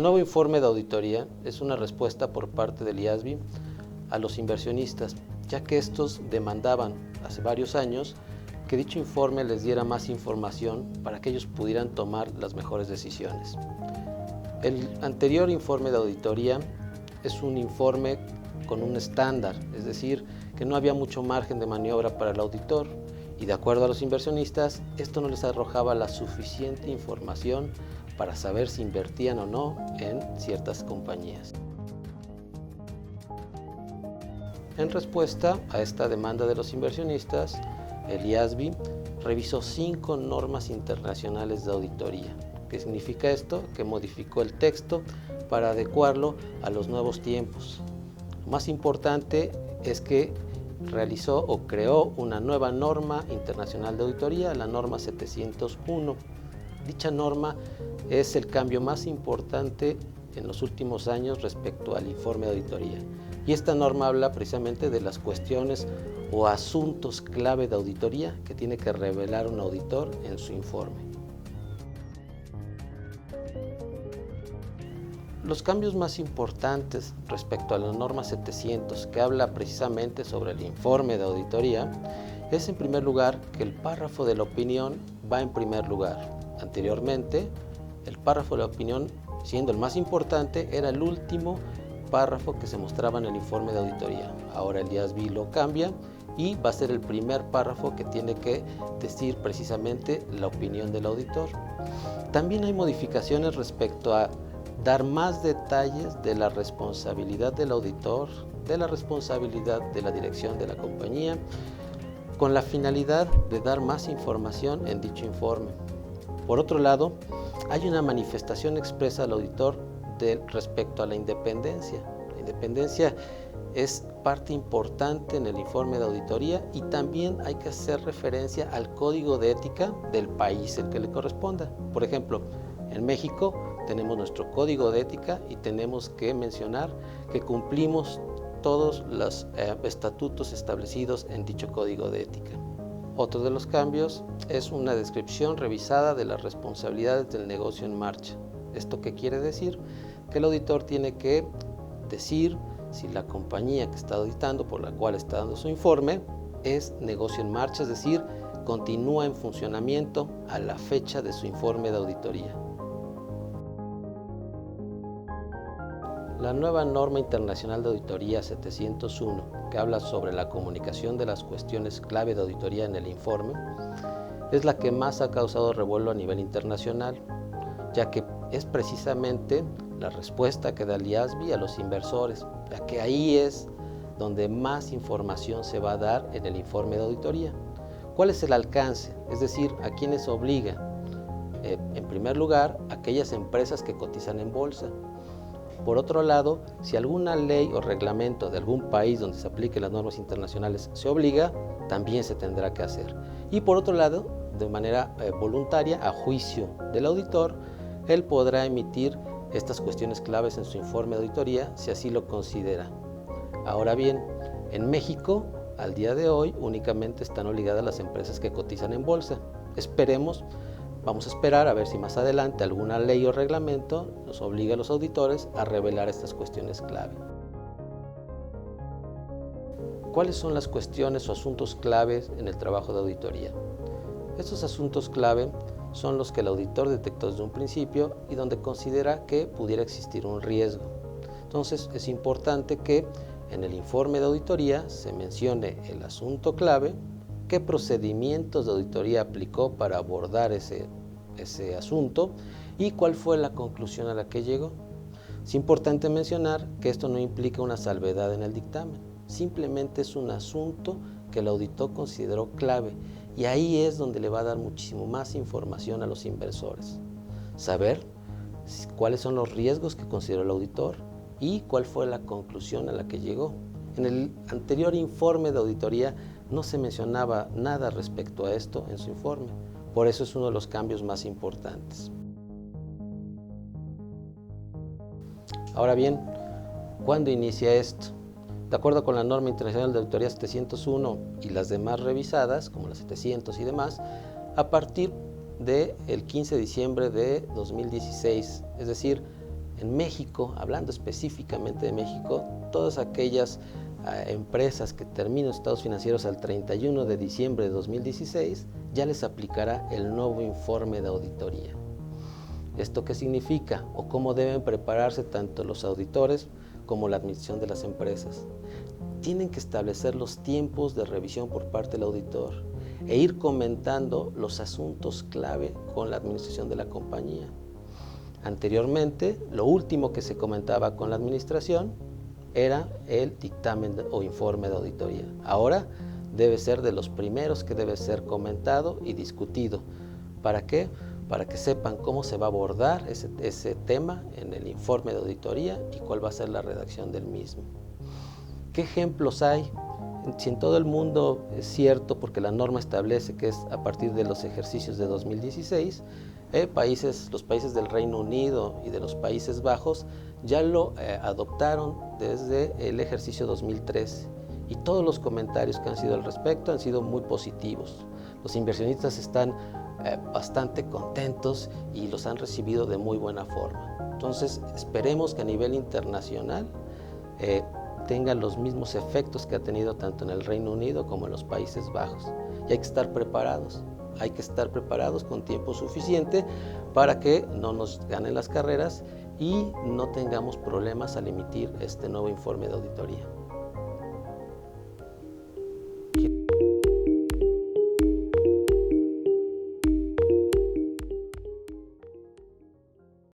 nuevo informe de auditoría es una respuesta por parte del IASB a los inversionistas, ya que estos demandaban hace varios años que dicho informe les diera más información para que ellos pudieran tomar las mejores decisiones. El anterior informe de auditoría es un informe con un estándar, es decir, que no había mucho margen de maniobra para el auditor y de acuerdo a los inversionistas, esto no les arrojaba la suficiente información para saber si invertían o no en ciertas compañías. En respuesta a esta demanda de los inversionistas, el IASB revisó 5 normas internacionales de auditoría. ¿Qué significa esto? Que modificó el texto para adecuarlo a los nuevos tiempos. Lo más importante es que realizó o creó una nueva norma internacional de auditoría, la norma 701. Dicha norma es el cambio más importante en los últimos años respecto al informe de auditoría. Y esta norma habla precisamente de las cuestiones o asuntos clave de auditoría que tiene que revelar un auditor en su informe. Los cambios más importantes respecto a la norma 700, que habla precisamente sobre el informe de auditoría, es en primer lugar que el párrafo de la opinión va en primer lugar. Anteriormente, el párrafo de la opinión, siendo el más importante, era el último párrafo que se mostraba en el informe de auditoría. Ahora el IASB lo cambia y va a ser el primer párrafo que tiene que decir precisamente la opinión del auditor. También hay modificaciones respecto a dar más detalles de la responsabilidad del auditor, de la responsabilidad de la dirección de la compañía, con la finalidad de dar más información en dicho informe. Por otro lado, hay una manifestación expresa al auditor respecto a la independencia. La independencia es parte importante en el informe de auditoría y también hay que hacer referencia al código de ética del país en que le corresponda. Por ejemplo, en México tenemos nuestro código de ética y tenemos que mencionar que cumplimos todos los estatutos establecidos en dicho código de ética. Otro de los cambios es una descripción revisada de las responsabilidades del negocio en marcha. ¿Esto qué quiere decir? Que el auditor tiene que decir si la compañía que está auditando, por la cual está dando su informe, es negocio en marcha, es decir, continúa en funcionamiento a la fecha de su informe de auditoría. La nueva norma internacional de auditoría 701, que habla sobre la comunicación de las cuestiones clave de auditoría en el informe, es la que más ha causado revuelo a nivel internacional, ya que es precisamente la respuesta que da el IASB a los inversores, ya que ahí es donde más información se va a dar en el informe de auditoría. ¿Cuál es el alcance? Es decir, ¿a quiénes obliga? En primer lugar, aquellas empresas que cotizan en bolsa. Por otro lado, si alguna ley o reglamento de algún país donde se apliquen las normas internacionales se obliga, también se tendrá que hacer. Y por otro lado, de manera voluntaria, a juicio del auditor, él podrá emitir estas cuestiones claves en su informe de auditoría si así lo considera. Ahora bien, en México, al día de hoy, únicamente están obligadas las empresas que cotizan en bolsa. Vamos a esperar a ver si más adelante alguna ley o reglamento nos obliga a los auditores a revelar estas cuestiones clave. ¿Cuáles son las cuestiones o asuntos claves en el trabajo de auditoría? Estos asuntos clave son los que el auditor detectó desde un principio y donde considera que pudiera existir un riesgo. Entonces es importante que en el informe de auditoría se mencione el asunto clave, qué procedimientos de auditoría aplicó para abordar ese asunto y cuál fue la conclusión a la que llegó. Es importante mencionar que esto no implica una salvedad en el dictamen, simplemente es un asunto que el auditor consideró clave y ahí es donde le va a dar muchísimo más información a los inversores. Saber cuáles son los riesgos que consideró el auditor y cuál fue la conclusión a la que llegó. En el anterior informe de auditoría no se mencionaba nada respecto a esto en su informe, por eso es uno de los cambios más importantes. Ahora bien, ¿cuándo inicia esto? De acuerdo con la norma internacional de auditoría 701 y las demás revisadas, como la 700 y demás, a partir del 15 de diciembre de 2016, es decir, En México, hablando específicamente de México, todas aquellas empresas que terminen estados financieros al 31 de diciembre de 2016, ya les aplicará el nuevo informe de auditoría. ¿Esto qué significa? O cómo deben prepararse tanto los auditores como la administración de las empresas. Tienen que establecer los tiempos de revisión por parte del auditor e ir comentando los asuntos clave con la administración de la compañía. Anteriormente, lo último que se comentaba con la administración era el dictamen o informe de auditoría. Ahora debe ser de los primeros que debe ser comentado y discutido. ¿Para qué? Para que sepan cómo se va a abordar ese tema en el informe de auditoría y cuál va a ser la redacción del mismo. ¿Qué ejemplos hay? Si en todo el mundo es cierto, porque la norma establece que es a partir de los ejercicios de 2016, los países del Reino Unido y de los Países Bajos ya lo adoptaron desde el ejercicio 2013 y todos los comentarios que han sido al respecto han sido muy positivos. Los inversionistas están bastante contentos y los han recibido de muy buena forma. Entonces esperemos que a nivel internacional tengan los mismos efectos que ha tenido tanto en el Reino Unido como en los Países Bajos. Y hay que estar preparados. Hay que estar preparados con tiempo suficiente para que no nos ganen las carreras y no tengamos problemas al emitir este nuevo informe de auditoría.